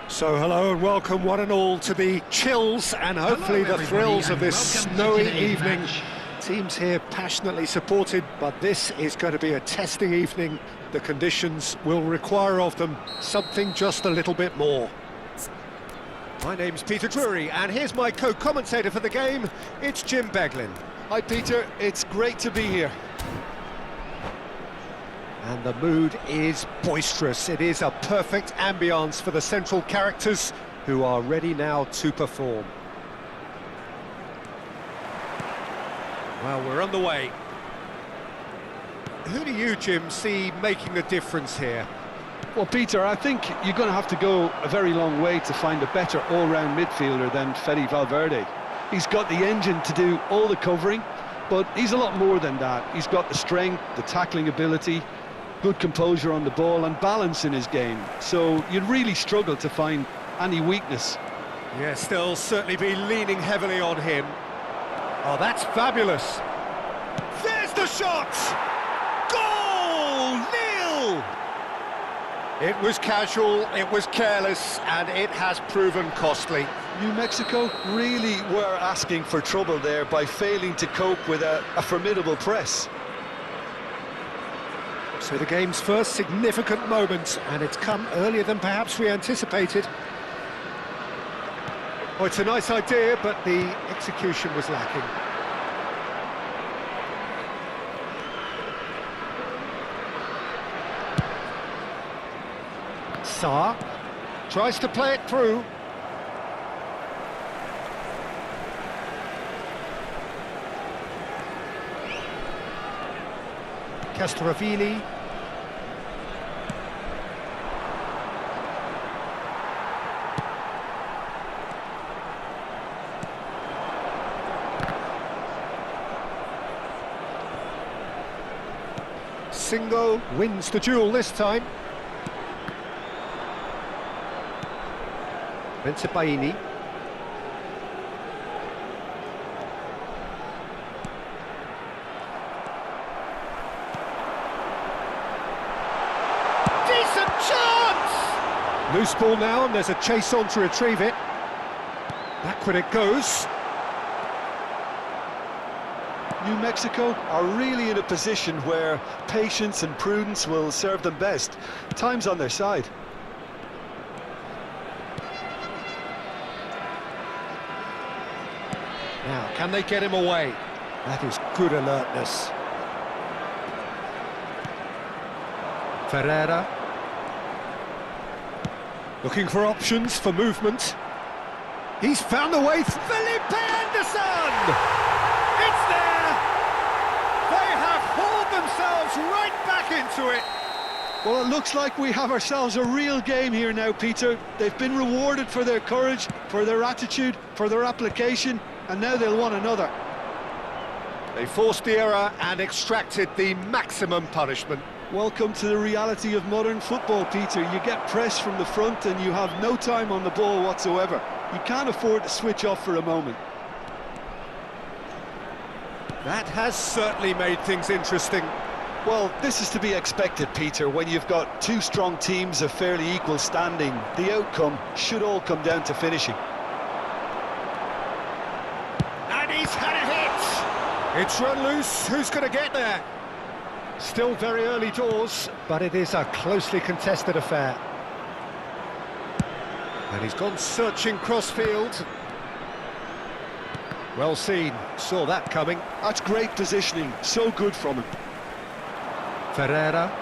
So hello and welcome one and all to the chills and hopefully the thrills of this snowy evening. Teams here passionately supported, but this is going to be a testing evening. The conditions will require of them something just a little bit more. My name's Peter Drury and here's my co-commentator for the game, it's Jim Beglin. Hi Peter, it's great to be here. And the mood is boisterous. It is a perfect ambience for the central characters who are ready now to perform. Well, we're on the way. Who do you, Jim, see making the difference here? Well, Peter, I think you're going to have to go a very long way to find a better all-round midfielder than Fede Valverde. He's got the engine to do all the covering, but he's a lot more than that. He's got the strength, the tackling ability, good composure on the ball and balance in his game. So you'd really struggle to find any weakness. Yes, they'll certainly be leaning heavily on him. Oh, that's fabulous. There's the shot! Goal! Lille! It was casual, it was careless, and it has proven costly. New Mexico really were asking for trouble there by failing to cope with a formidable press. So the game's first significant moment, and it's come earlier than perhaps we anticipated. Oh, it's a nice idea, but the execution was lacking. Sarr tries to play it through. Castrovili. Singo wins the duel this time. Bensebaini. Decent chance! Loose ball now, and there's a chase on to retrieve it. Backward it goes. New Mexico are really in a position where patience and prudence will serve them best. Time's on their side. Now, can they get him away? That is good alertness. Ferreira. Looking for options for movement. He's found the way. Felipe Anderson! It's there! They have hauled themselves right back into it. Well, it looks like we have ourselves a real game here now, Peter. They've been rewarded for their courage, for their attitude, for their application, and now they'll want another. They forced the error and extracted the maximum punishment. Welcome to the reality of modern football, Peter. You get pressed from the front and you have no time on the ball whatsoever. You can't afford to switch off for a moment. That has certainly made things interesting. Well, this is to be expected, Peter. When you've got two strong teams of fairly equal standing, the outcome should all come down to finishing. And he's had a hit! It's run loose, who's going to get there? Still very early doors, but it is a closely contested affair. And he's gone searching cross-field. Well seen, saw that coming. That's great positioning, so good from him. Ferreira.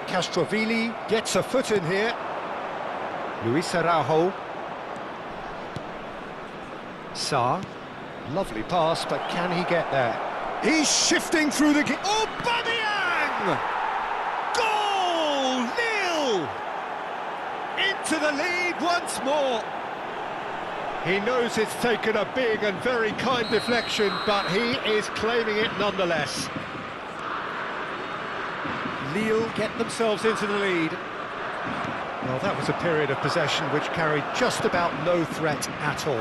Castrovilli gets a foot in here. Luis Araujo. Sarr. Lovely pass, but can he get there? He's shifting through the... Oh, Aubameyang! Goal! Lille! Into the lead once more. He knows it's taken a big and very kind deflection, but he is claiming it nonetheless. Lille get themselves into the lead. Well, that was a period of possession which carried just about no threat at all.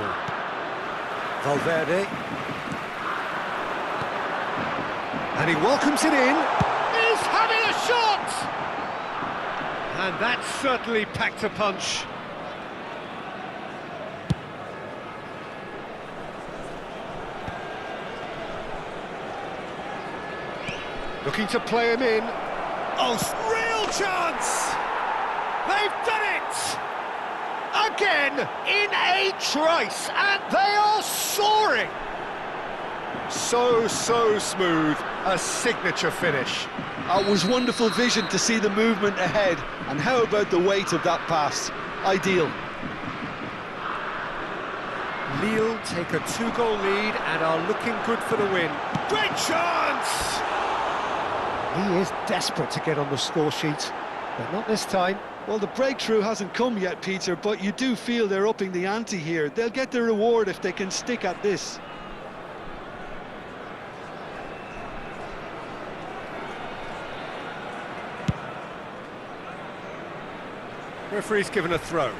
Valverde. And he welcomes it in. He's having a shot! And that certainly packed a punch. Looking to play him in. Oh, real chance! They've done it! Again, in a trice, and they are soaring! So smooth, a signature finish. It was wonderful vision to see the movement ahead, and how about the weight of that pass? Ideal. Lille take a 2-goal lead and are looking good for the win. Great chance! He is desperate to get on the score sheet, but not this time. Well, the breakthrough hasn't come yet, Peter, but you do feel they're upping the ante here. They'll get their reward if they can stick at this. Referee's given a throw.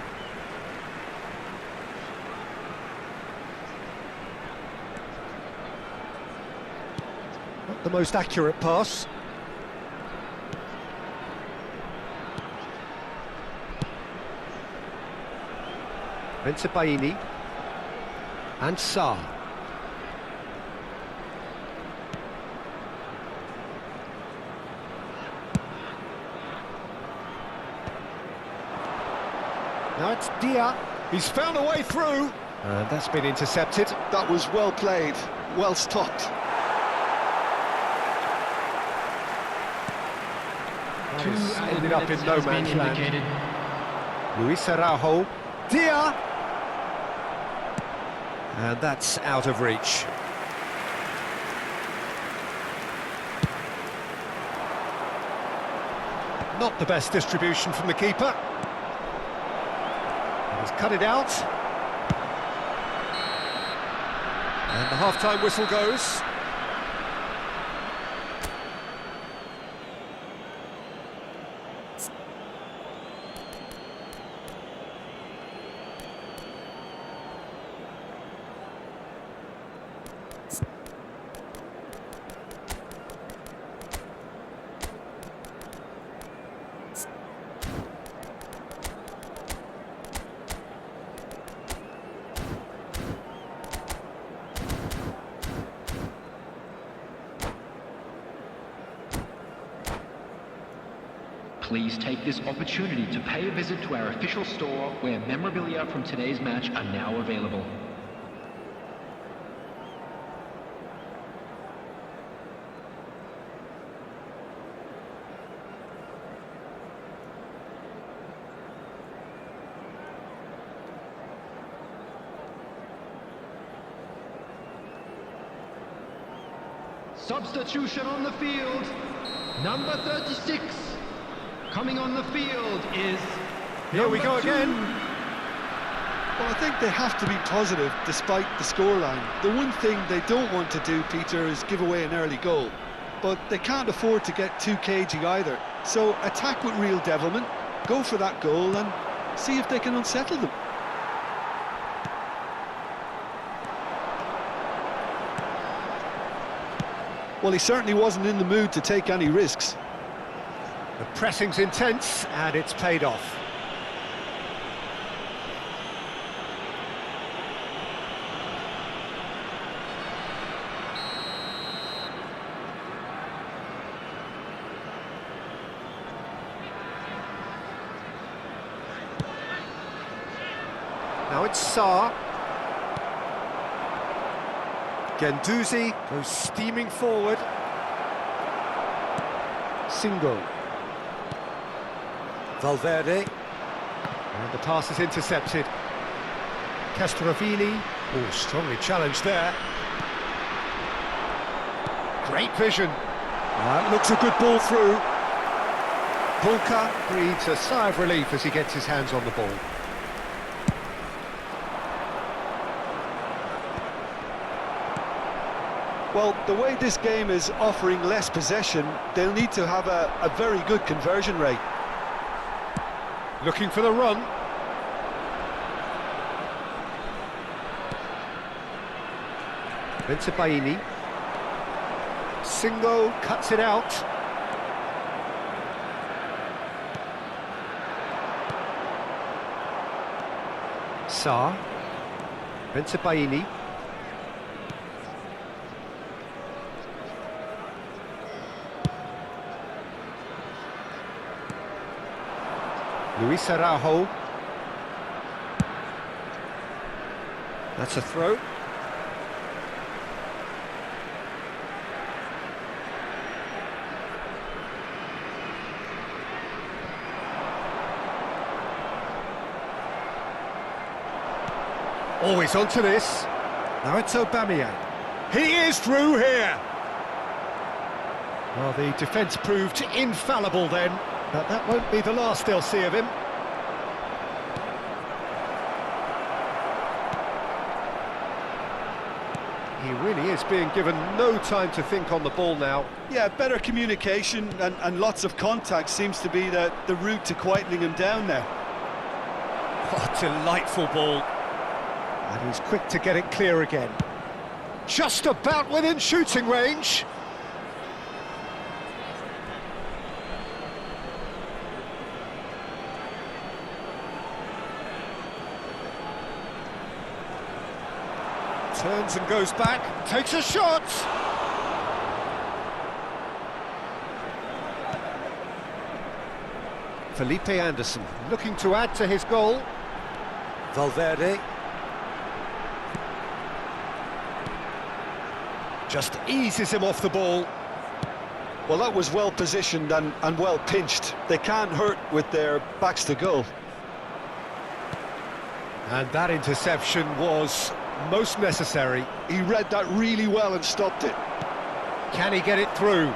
Not the most accurate pass. Bensebaini and Sarr. Now it's Dia. He's found a way through. And that's been intercepted. That was well played, well stopped. Ended up in no man's land. Luis Araujo. Dia! And that's out of reach. Not the best distribution from the keeper. He's cut it out. And the half-time whistle goes. Please take this opportunity to pay a visit to our official store where memorabilia from today's match are now available. Substitution on the field, number 36. Coming on the field is... Here we go again. Well, I think they have to be positive despite the scoreline. The one thing they don't want to do, Peter, is give away an early goal. But they can't afford to get too cagey either. So attack with real devilment, go for that goal and see if they can unsettle them. Well, he certainly wasn't in the mood to take any risks. The pressing's intense and it's paid off. Now it's Sarr. Guendouzi goes steaming forward. Singo. Valverde. And the pass is intercepted. Castrovini. Oh, strongly challenged there. Great vision. That looks a good ball through. Bulka breathes a sigh of relief as he gets his hands on the ball. Well, the way this game is offering less possession, they'll need to have a very good conversion rate. Looking for the run. Bensebaini. Singo cuts it out. Sarr. Bensebaini. Luis Araujo. That's a throw. Always onto this. Now it's Aubameyang. He is through here. Well, the defence proved infallible then, but that won't be the last they'll see of him. He really is being given no time to think on the ball now. Yeah, better communication and lots of contact seems to be the route to quietening him down now. What a delightful ball. And he's quick to get it clear again. Just about within shooting range. Turns and goes back, takes a shot! Felipe Anderson looking to add to his goal. Valverde. Just eases him off the ball. Well, that was well positioned and well pinched. They can't hurt with their backs to goal. And that interception was most necessary. He read that really well and stopped it. Can he get it through?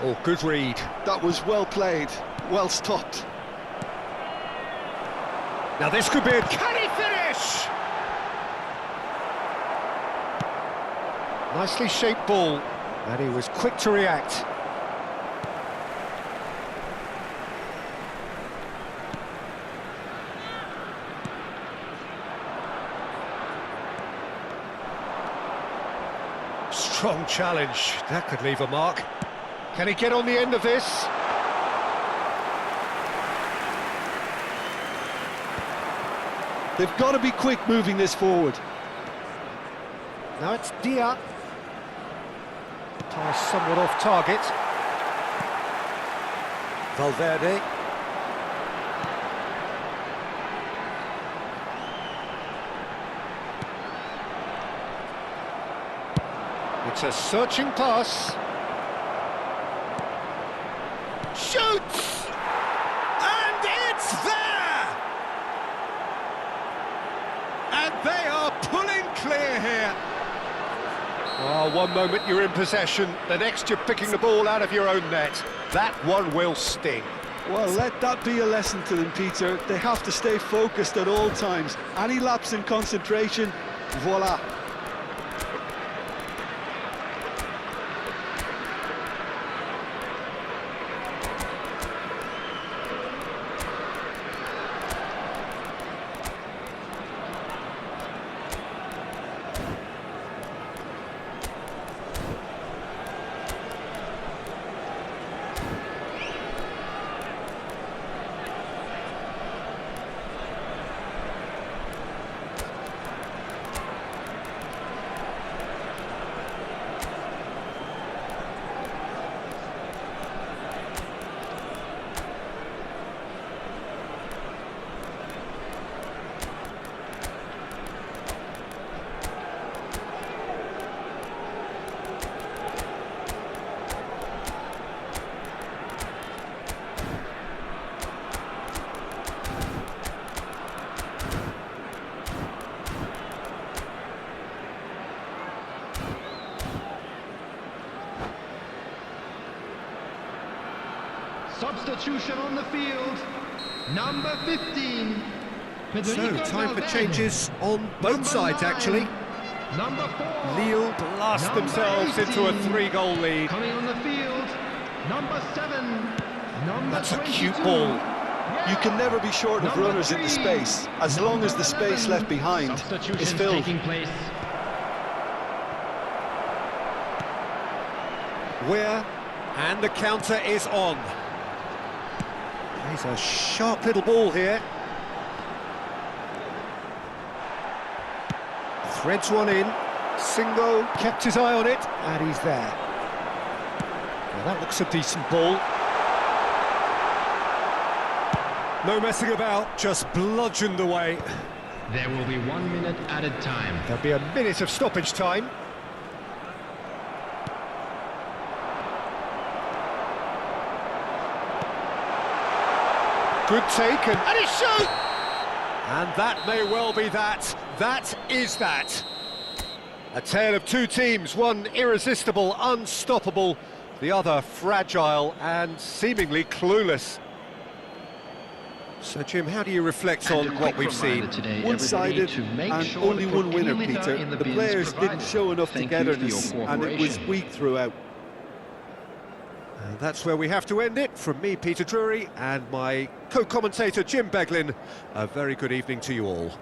Oh, good read. That was well played, well stopped. Now this could be a... Can he finish? Nicely shaped ball, and he was quick to react. Strong challenge, that could leave a mark. Can he get on the end of this? They've got to be quick moving this forward. Now it's Dia. Somewhat off target. Valverde. It's a searching pass. Shoots! And it's there! And they are pulling clear here. Oh, Oh, one moment you're in possession, the next you're picking the ball out of your own net. That one will sting. Well, let that be a lesson to them, Peter. They have to stay focused at all times. Any lapse in concentration, voila. Substitution on the field, number 15. So, time for changes on both sides, actually. Number 4. Lille blast Number themselves 18. into a 3-goal lead. Coming on the field, number 7. Number That's a 22. cute ball. You can never be short of runners in the space, as long as the space left behind is filled. Taking place. Where? And the counter is on. Plays a sharp little ball here. Threads one in. Singo kept his eye on it, and he's there. Well, that looks a decent ball. No messing about, just bludgeoned away. There will be 1 minute added time. There'll be a minute of stoppage time. Good take, and he shoots! And that may well be that. That is that. A tale of two teams, one irresistible, unstoppable, the other fragile and seemingly clueless. So, Jim, how do you reflect And on a what quick we've seen? reminder today, One-sided everybody, to make and sure only to put one winner, kilometre Peter. in The bins players provided. didn't show enough Thank you for your togetherness, and it was cooperation. weak throughout. And that's where we have to end it. From me, Peter Drury, and my co-commentator, Jim Beglin. A very good evening to you all.